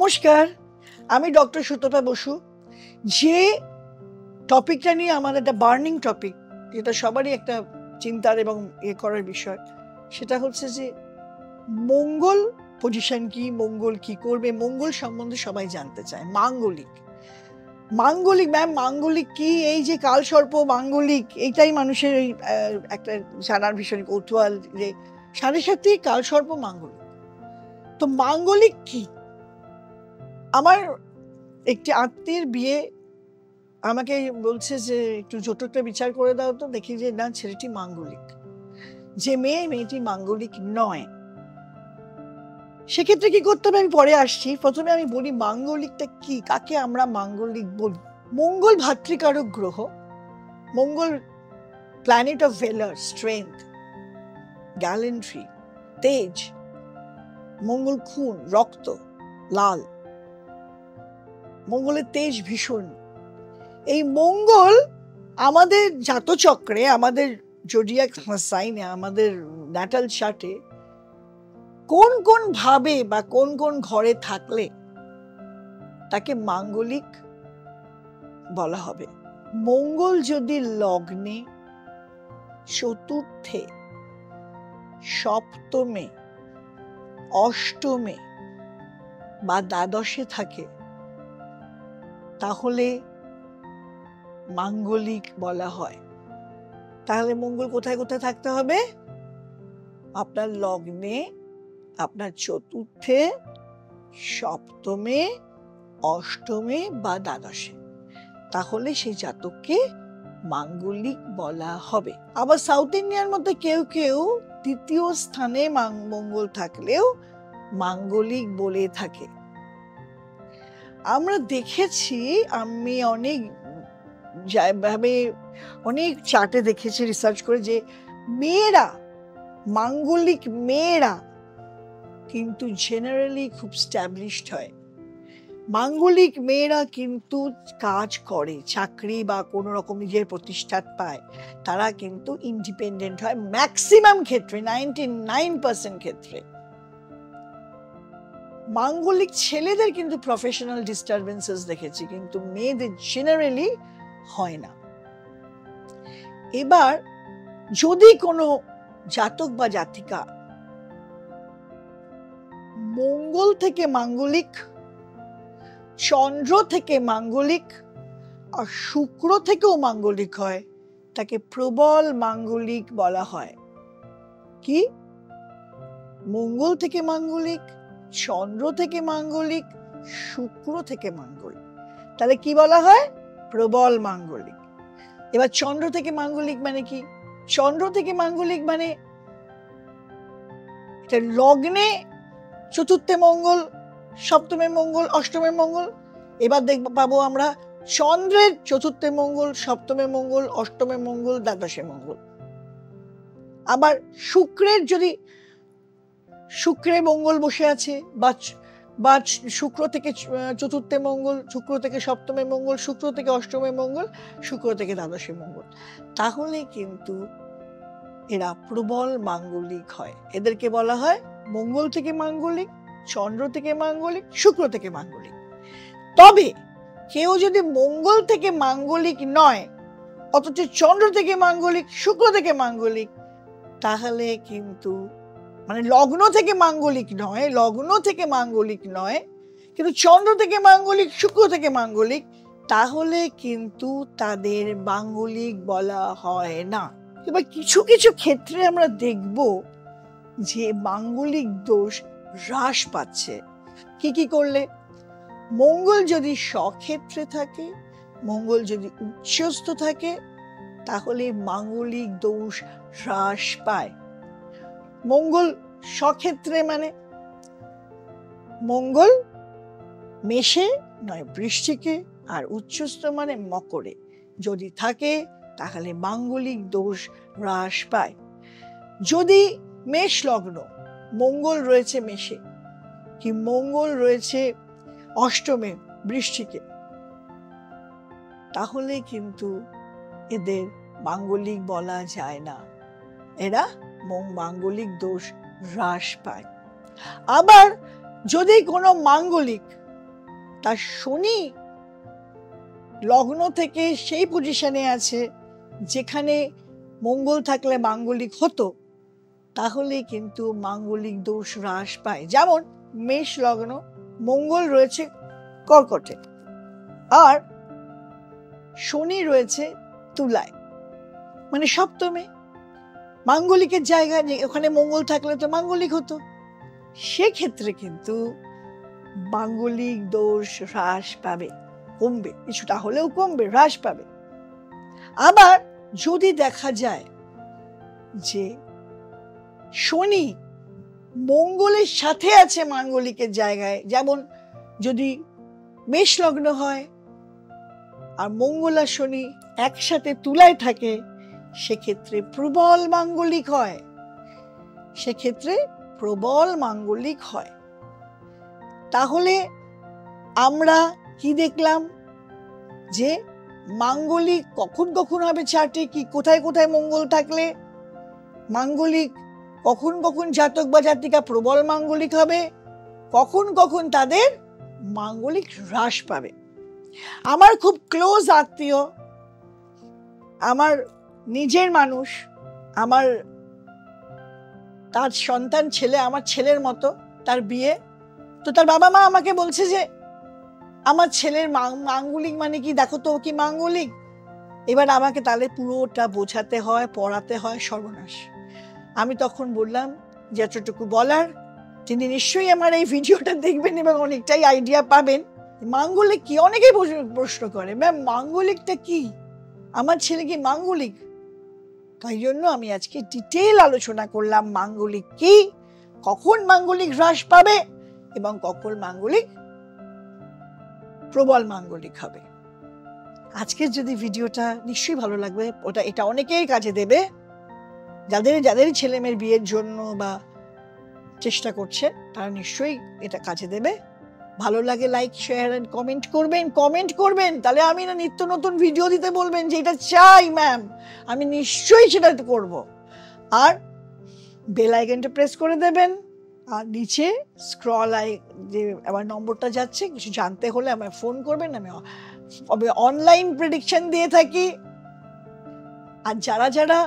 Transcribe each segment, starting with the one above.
নমস্কার, আমি ডক্টর সুতপা বসু। যে টপিকটা নিয়ে আমার একটা বার্নিং টপিক, যেটা সবারই একটা চিন্তার এবং করার বিষয়, সেটা হচ্ছে যে মঙ্গল পজিশন কি, মঙ্গল কি করবে, মঙ্গল সম্বন্ধে সবাই জানতে চায়। মাঙ্গলিক ম্যাম, মাঙ্গলিক কি? এই যে কালসর্প মাঙ্গলিক, এইটাই মানুষের একটা জানার ভীষণ কৌতূহল যে সাথে সাথে কালসর্প মাঙ্গলিক। তো মাঙ্গলিক কি? আমার একটি আত্মীয়ের বিয়ে, আমাকে বলছে যে একটু জোটকটা বিচার করে দাও তো, দেখি যে না, ছেলেটি মাঙ্গলিক। যে মেয়েটি মাঙ্গলিক নয়, সেক্ষেত্রে কি করতে হবে আমি পরে আসছি। প্রথমে আমি বলি মাঙ্গলিকটা কি, কাকে আমরা মাঙ্গলিক বলি। মঙ্গল ভাতৃকারক গ্রহ। মঙ্গল প্ল্যানেট অফ ভেলার, স্ট্রেংথ, গ্যালেন্ট্রি, তেজ। মঙ্গল খুন, রক্ত, লাল। মঙ্গলের তেজ ভীষণ। এই মঙ্গল আমাদের জাতচক্রে, আমাদের জোডিয়াক সাইনে, আমাদের ন্যাটাল চার্টে কোন কোন ভাবে বা কোন কোন ঘরে থাকলে তাকে মাঙ্গলিক বলা হবে। মঙ্গল যদি লগ্নে, চতুর্থে, সপ্তমে, অষ্টমে বা দ্বাদশে থাকে, তাহলে মাঙ্গলিক বলা হয়। তাহলে মঙ্গল কোথায় কোথায় থাকতে হবে? আপনার লগ্নে, আপনার চতুর্থে, সপ্তমে, অষ্টমে বা দ্বাদশে, তাহলে সেই জাতককে মাঙ্গলিক বলা হবে। আবার সাউথ ইন্ডিয়ার মধ্যে কেউ কেউ তৃতীয় স্থানে মঙ্গল থাকলেও মাঙ্গলিক বলে থাকে। আমরা দেখেছি, আমি অনেক চার্টে দেখেছি রিসার্চ করে, যে মেয়েরা, মাঙ্গলিক মেয়েরা কিন্তু জেনারেলি খুব স্ট্যাবলিশড হয়। মাঙ্গলিক মেয়েরা কিন্তু কাজ করে, চাকরি বা কোনো রকম নিজের প্রতিষ্ঠান পায়, তারা কিন্তু ইন্ডিপেন্ডেন্ট হয় ম্যাক্সিমাম ক্ষেত্রে, 99% ক্ষেত্রে। মাঙ্গলিক ছেলেদের কিন্তু প্রফেশনাল ডিস্টারবেন্সেস দেখেছি, কিন্তু মেয়েদের জেনারেলি হয় না। এবার যদি কোনো জাতক বা জাতিকা মঙ্গল থেকে মাঙ্গলিক, চন্দ্র থেকে মাঙ্গলিক আর শুক্র থেকেও মাঙ্গলিক হয়, তাকে প্রবল মাঙ্গলিক বলা হয়। কি? মঙ্গল থেকে মাঙ্গলিক, চন্দ্র থেকে মাঙ্গলিক, শুক্র থেকে মাঙ্গলিক, তাহলে কি বলা হয়? প্রবল মাঙ্গলিক। এবার চন্দ্র থেকে মাঙ্গলিক মানে কি? চন্দ্র থেকে মাঙ্গলিক মানে লগ্নে চতুর্থে মঙ্গল, সপ্তমে মঙ্গল, অষ্টমে মঙ্গল। এবার পাবো আমরা চন্দ্রের চতুর্থে মঙ্গল, সপ্তমে মঙ্গল, অষ্টমে মঙ্গল, দ্বাদশে মঙ্গল। আবার শুক্রের, যদি শুক্রে মঙ্গল বসে আছে, বা শুক্র থেকে চতুর্থে মঙ্গল, শুক্র থেকে সপ্তমে মঙ্গল, শুক্র থেকে অষ্টমে মঙ্গল, শুক্র থেকে দ্বাদশে মঙ্গল, তাহলে কিন্তু এরা প্রবল মাঙ্গলিক হয়। এদেরকে বলা হয় মঙ্গল থেকে মাঙ্গলিক, চন্দ্র থেকে মাঙ্গলিক, শুক্র থেকে মাঙ্গলিক। তবে কেউ যদি মঙ্গল থেকে মাঙ্গলিক নয়, অথচ চন্দ্র থেকে মাঙ্গলিক, শুক্র থেকে মাঙ্গলিক, তাহলে কিন্তু মানে লগ্ন থেকে মাঙ্গলিক নয়, কিন্তু চন্দ্র থেকে মাঙ্গলিক, শুক্র থেকে মাঙ্গলিক, তাহলে কিন্তু তাদের মাঙ্গলিক বলা হয় না। এবার কিছু কিছু ক্ষেত্রে আমরা দেখব যে মাঙ্গলিক দোষ হ্রাস পাচ্ছে। কি কি করলে? মঙ্গল যদি স্বক্ষেত্রে থাকে, মঙ্গল যদি উচ্চস্থ থাকে, তাহলে মাঙ্গলিক দোষ হ্রাস পায়। মঙ্গল স্বক্ষেত্রে মানে মঙ্গল মেষে নয় বৃশ্চিকে, আর উচ্চস্থ মানে মকরে যদি থাকে, তাহলে মাঙ্গলিক দোষ হ্রাস পায়। যদি মেষ লগ্ন, মঙ্গল রয়েছে মেষে, কি মঙ্গল রয়েছে অষ্টমে বৃশ্চিকে, তাহলে কিন্তু এদের মাঙ্গলিক বলা যায় না, এরা মাঙ্গলিক দোষ হ্রাস পায়। আবার যদি কোনো মাঙ্গলিক তার শনি লগ্ন থেকে সেই পজিশনে আছে যেখানে মঙ্গল থাকলে মাঙ্গলিক হতো, তাহলে কিন্তু মাঙ্গলিক দোষ হ্রাস পায়। যেমন মেষ লগ্ন, মঙ্গল রয়েছে কর্কটে আর শনি রয়েছে তুলায়, মানে সপ্তমে, মাঙ্গলিকের জায়গায় ওখানে মঙ্গল থাকলে তো মাঙ্গলিক হতো, সেক্ষেত্রে কিন্তু মাঙ্গলিক দোষ হ্রাস পাবে, কমবে, কিছুটা হলেও কমবে, হ্রাস পাবে। আবার যদি দেখা যায় যে শনি মঙ্গলের সাথে আছে মাঙ্গলিকের জায়গায়, যেমন যদি মেষ লগ্ন হয় আর মঙ্গল আর শনি একসাথে তুলায় থাকে, সেক্ষেত্রে প্রবল মাঙ্গলিক হয়, সেক্ষেত্রে প্রবল মাঙ্গলিক হয়। তাহলে আমরা কি দেখলাম যে মাঙ্গলিক কখন কখন হবে চার্টে, কি কোথায় কোথায় মঙ্গল থাকলে মাঙ্গলিক, কখন কখন জাতক বা জাতিকা প্রবল মাঙ্গলিক হবে, কখন কখন তাদের মাঙ্গলিক হ্রাস পাবে। আমার খুব ক্লোজ আত্মীয়, আমার নিজের মানুষ, আমার তার সন্তান ছেলে আমার ছেলের মতো, তার বিয়ে, তো তার বাবা মা আমাকে বলছে যে আমার ছেলের মাঙ্গলিক মানে কি, দেখো তো কি মাঙ্গলিক। এবার আমাকে তাহলে পুরোটা বোঝাতে হয়, পড়াতে হয়, সর্বনাশ। আমি তখন বললাম যতটুকু বলার, তিনি নিশ্চয়ই আমার এই ভিডিওটা দেখবেন এবং অনেকটাই আইডিয়া পাবেন। মাঙ্গলিক কি, অনেকেই প্রশ্ন করে, ম্যাম মাঙ্গলিকটা কি, আমার ছেলে কি মাঙ্গলিক? তাই জন্য আমি আজকে ডিটেইল আলোচনা করলাম মাঙ্গলিক কি, কখন মাঙ্গলিক হ্রাস পাবে এবং কখন মাঙ্গলিক প্রবল মাঙ্গলিক হবে। আজকের যদি ভিডিওটা নিশ্চয়ই ভালো লাগবে, এটা অনেকেই কাজে দেবে, যাদের ছেলে মেয়ের বিয়ের জন্য বা চেষ্টা করছে তারা নিশ্চয়ই এটা কাজে দেবে। ভালো লাগে লাইক, শেয়ার এন্ড কমেন্ট করবেন, তাহলে আমি না নিত্য নতুন ভিডিও দিতে বলবেন যে এটা চাই ম্যাম, আমি নিশ্চয়ই সেটা করব। আর বেল আইকনটা প্রেস করে দেবেন, আর নিচে যে আমার নম্বরটা যাচ্ছে, কিছু জানতে হলে আমায় ফোন করবেন, আমি অনলাইন প্রেডিকশন দিয়ে থাকি। আর যারা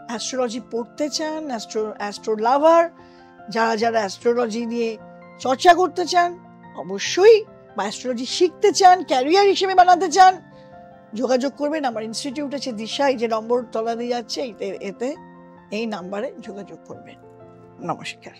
অ্যাস্ট্রোলজি পড়তে চান, অ্যাস্ট্রো লাভার, যারা অ্যাস্ট্রোলজি নিয়ে চর্চা করতে চান অবশ্যই, বা অ্যাস্ট্রোলজি শিখতে চান, ক্যারিয়ার হিসেবে বানাতে চান, যোগাযোগ করবেন। আমার ইনস্টিটিউট আছে দিশা, এই যে নম্বর তলা দিয়ে যাচ্ছে, এতে এই নাম্বারে যোগাযোগ করবেন। নমস্কার।